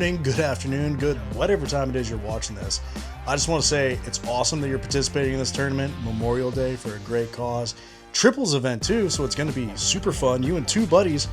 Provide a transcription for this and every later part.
morning, good afternoon, good whatever time it is you're watching this. I just want to say it's awesome that you're participating in this tournament. Memorial Day for a great cause. Triples event too, so it's going to be super fun. You and two buddies.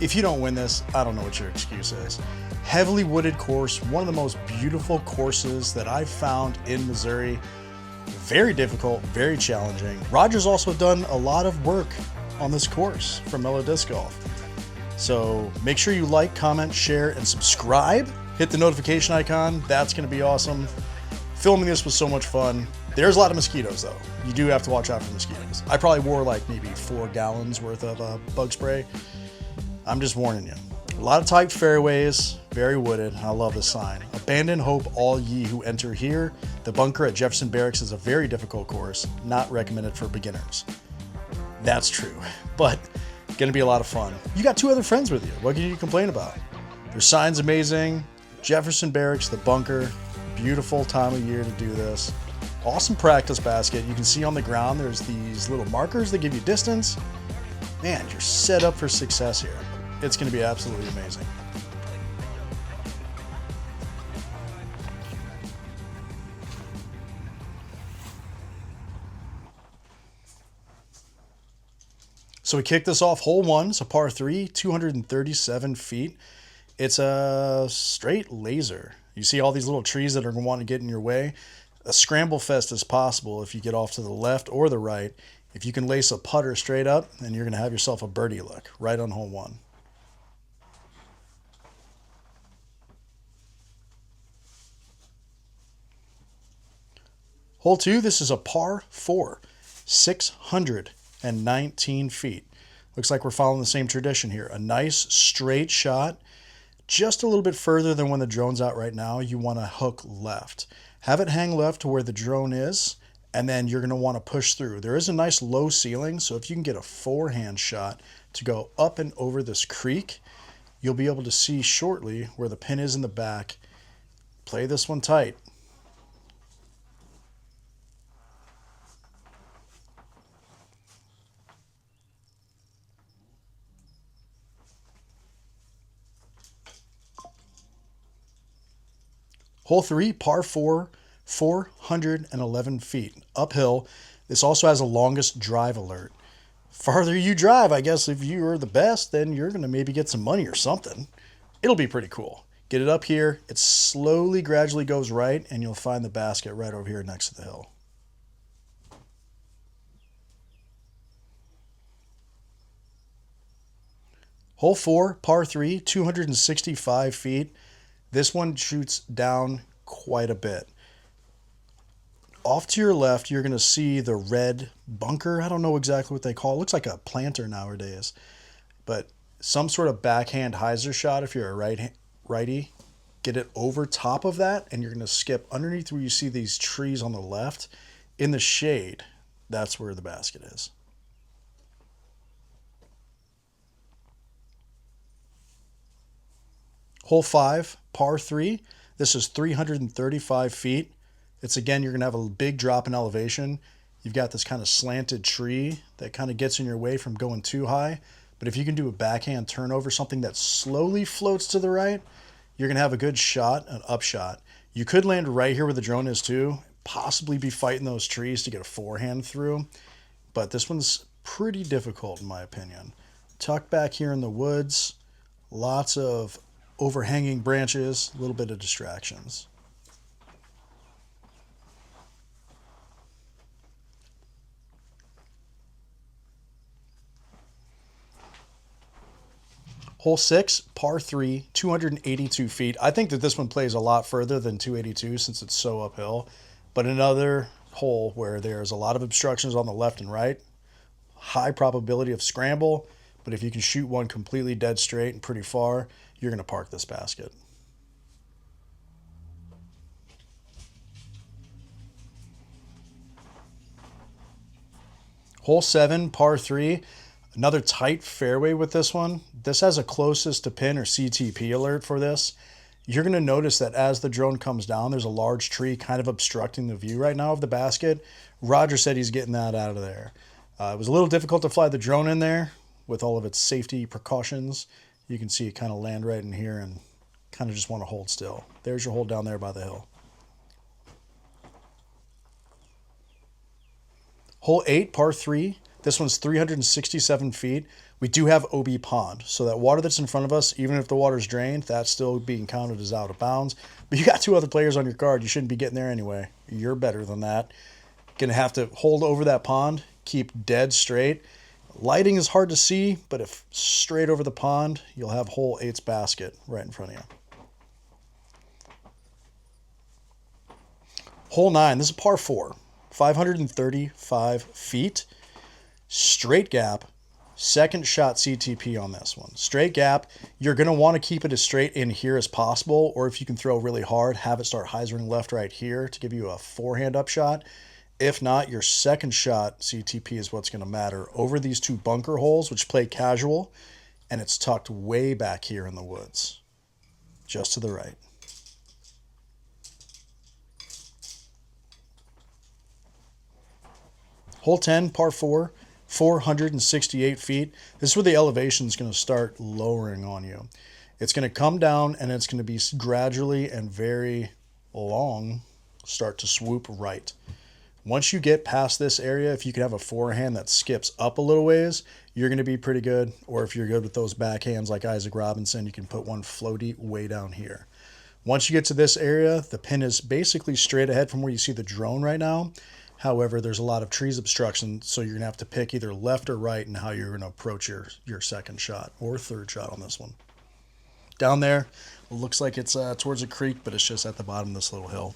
If you don't win this, I don't know what your excuse is. Heavily wooded course, one of the most beautiful courses that I've found in Missouri. Very difficult, very challenging. Roger's also done a lot of work on this course for Mellow Disc Golf. So make sure you like, comment, share, and subscribe. Hit the notification icon. That's going to be awesome. Filming this was so much fun. There's a lot of mosquitoes though. You do have to watch out for mosquitoes. I probably wore like maybe 4 gallons worth of bug spray. I'm just warning you. A lot of tight fairways, very wooded. I love this sign. Abandon hope all ye who enter here. The bunker at Jefferson Barracks is a very difficult course, not recommended for beginners. That's true, but gonna be a lot of fun. You got 2 other friends with you. What can you complain about? Their sign's amazing. Jefferson Barracks, the bunker. Beautiful time of year to do this. Awesome practice basket. You can see on the ground there's these little markers that give you distance. Man, you're set up for success here. It's going to be absolutely amazing. So we kick this off hole 1. It's a par 3, 237 feet. It's a straight laser. You see all these little trees that are going to want to get in your way. A scramble fest is possible if you get off to the left or the right. If you can lace a putter straight up, then you're going to have yourself a birdie look right on hole 1. Hole 2, this is a par 4, 619 feet. Looks like we're following the same tradition here. A nice straight shot, just a little bit further than when the drone's out right now. You want to hook left. Have it hang left to where the drone is, and then you're going to want to push through. There is a nice low ceiling, so if you can get a forehand shot to go up and over this creek, you'll be able to see shortly where the pin is in the back. Play this one tight. Hole 3, par 4, 411 feet. Uphill. This also has a longest drive alert. Farther you drive, I guess if you are the best, then you're going to maybe get some money or something. It'll be pretty cool. Get it up here. It slowly, gradually goes right, and you'll find the basket right over here next to the hill. Hole 4, par 3, 265 feet. This one shoots down quite a bit. Off to your left, you're going to see the red bunker. I don't know exactly what they call it. It looks like a planter nowadays. But some sort of backhand hyzer shot if you're a righty. Get it over top of that, and you're going to skip underneath where you see these trees on the left. In the shade, that's where the basket is. Hole 5, par 3. This is 335 feet. It's again, you're going to have a big drop in elevation. You've got this kind of slanted tree that kind of gets in your way from going too high. But if you can do a backhand turnover, something that slowly floats to the right, you're going to have a good shot, an upshot. You could land right here where the drone is too, possibly be fighting those trees to get a forehand through. But this one's pretty difficult in my opinion. Tucked back here in the woods, lots of overhanging branches, a little bit of distractions. Hole 6, par 3, 282 feet. I think that this one plays a lot further than 282 since it's so uphill. But another hole where there's a lot of obstructions on the left and right. High probability of scramble, but if you can shoot one completely dead straight and pretty far, you're going to park this basket. Hole 7, par 3. Another tight fairway with this one. This has a closest to pin or CTP alert for this. You're going to notice that as the drone comes down, there's a large tree kind of obstructing the view right now of the basket. Roger said he's getting that out of there. It was a little difficult to fly the drone in there with all of its safety precautions. You can see it kind of land right in here and kind of just want to hold still. There's your hole down there by the hill. Hole 8, par 3. This one's 367 feet. We do have OB pond, so that water that's in front of us, even if the water's drained, that's still being counted as out of bounds. But you got 2 other players on your card. You shouldn't be getting there anyway. You're better than that. Going to have to hold over that pond, keep dead straight. Lighting is hard to see, but if straight over the pond, you'll have hole 8's basket right in front of you. Hole 9, this is par 4, 535 feet, straight gap, second shot CTP on this one. Straight gap, you're going to want to keep it as straight in here as possible, or if you can throw really hard, have it start hyzering left, right here to give you a forehand upshot. If not, your second shot CTP is what's going to matter over these 2 bunker holes, which play casual, and it's tucked way back here in the woods, just to the right. Hole 10, par 4, 468 feet. This is where the elevation is going to start lowering on you. It's going to come down, and it's going to be gradually and very long start to swoop right. Once you get past this area, if you can have a forehand that skips up a little ways, you're going to be pretty good. Or if you're good with those backhands like Isaac Robinson, you can put one floaty way down here. Once you get to this area, the pin is basically straight ahead from where you see the drone right now. However, there's a lot of trees obstruction, so you're going to have to pick either left or right in how you're going to approach your second shot or third shot on this one. Down there, it looks like it's towards a creek, but it's just at the bottom of this little hill.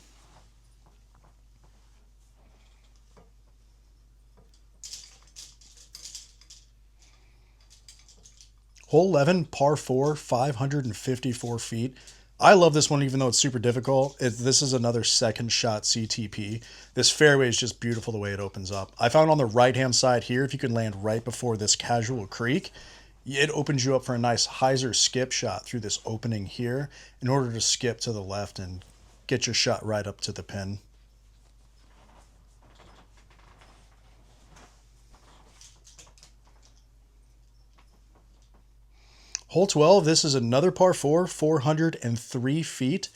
Hole 11, par 4, 554 feet. I love this one even though it's super difficult. This is another second shot CTP. This fairway is just beautiful the way it opens up. I found on the right-hand side here, if you can land right before this casual creek, it opens you up for a nice hyzer skip shot through this opening here in order to skip to the left and get your shot right up to the pin. Hole 12, this is another par 4, 403 feet.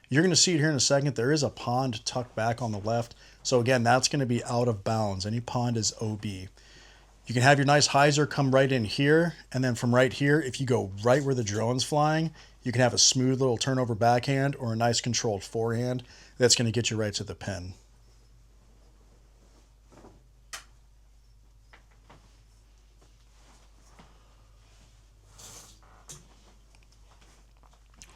You're going to see it here in a second. There is a pond tucked back on the left. So again, that's going to be out of bounds. Any pond is OB. You can have your nice hyzer come right in here. And then from right here, if you go right where the drone's flying, you can have a smooth little turnover backhand or a nice controlled forehand. That's going to get you right to the pin.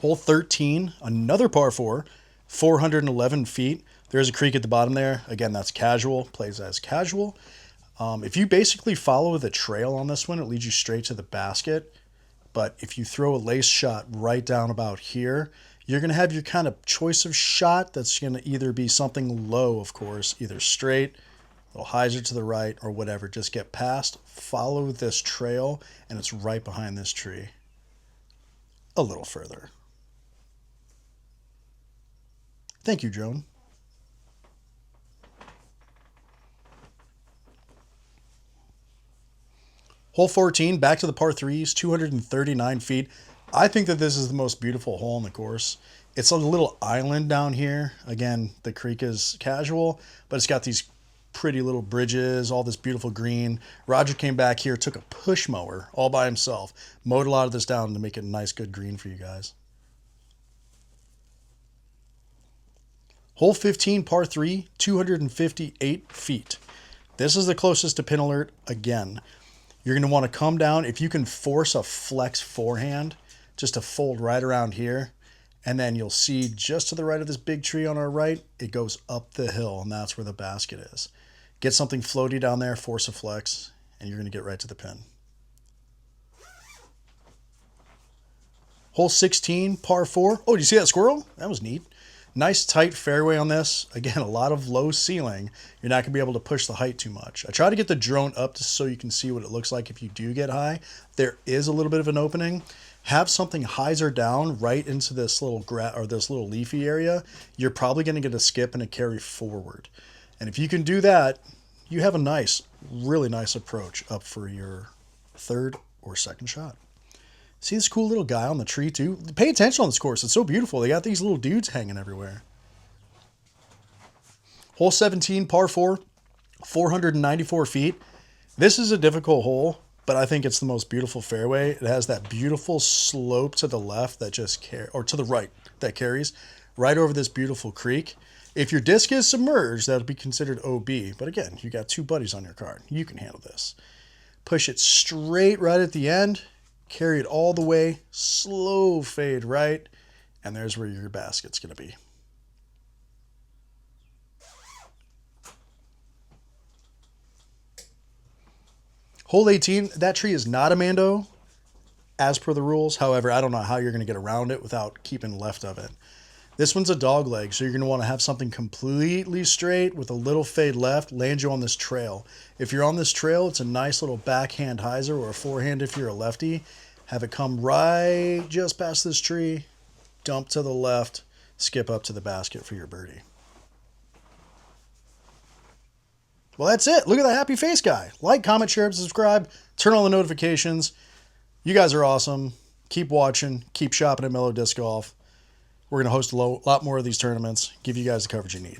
Hole 13, another par 4, 411 feet. There's a creek at the bottom there. Again, that's casual, plays as casual. If you basically follow the trail on this one, it leads you straight to the basket. But if you throw a lace shot right down about here, you're going to have your kind of choice of shot that's going to either be something low, of course, either straight, a little hyzer to the right, or whatever. Just get past, follow this trail, and it's right behind this tree. A little further. Thank you, drone. Hole 14, back to the par 3s, 239 feet. I think that this is the most beautiful hole in the course. It's a little island down here. Again, the creek is casual, but it's got these pretty little bridges, all this beautiful green. Roger came back here, took a push mower all by himself, mowed a lot of this down to make it a nice, good green for you guys. Hole 15, par 3, 258 feet. This is the closest to pin alert again. You're going to want to come down. If you can force a flex forehand, just to fold right around here, and then you'll see just to the right of this big tree on our right, it goes up the hill, and that's where the basket is. Get something floaty down there, force a flex, and you're going to get right to the pin. Hole 16, par 4. Oh, did you see that squirrel? That was neat. Nice tight fairway on this. Again, a lot of low ceiling. You're not going to be able to push the height too much. I try to get the drone up just so you can see what it looks like if you do get high. There is a little bit of an opening. Have something hyzer down right into this little this little leafy area. You're probably going to get a skip and a carry forward. And if you can do that, you have a nice, really nice approach up for your third or second shot. See this cool little guy on the tree too? Pay attention on this course. It's so beautiful. They got these little dudes hanging everywhere. Hole 17, par 4, 494 feet. This is a difficult hole, but I think it's the most beautiful fairway. It has that beautiful slope to the left that just or to the right that carries right over this beautiful creek. If your disc is submerged, that would be considered OB. But again, you got two buddies on your card. You can handle this. Push it straight right at the end. Carry it all the way. Slow fade right. And there's where your basket's going to be. Hole 18, that tree is not a Mando as per the rules. However, I don't know how you're going to get around it without keeping left of it. This one's a dog leg, so you're going to want to have something completely straight with a little fade left, land you on this trail. If you're on this trail, it's a nice little backhand hyzer or a forehand if you're a lefty. Have it come right just past this tree, dump to the left, skip up to the basket for your birdie. Well, that's it. Look at that happy face guy. Like, comment, share, subscribe, turn on the notifications. You guys are awesome. Keep watching. Keep shopping at Mellow Disc Golf. We're going to host a lot more of these tournaments, give you guys the coverage you need.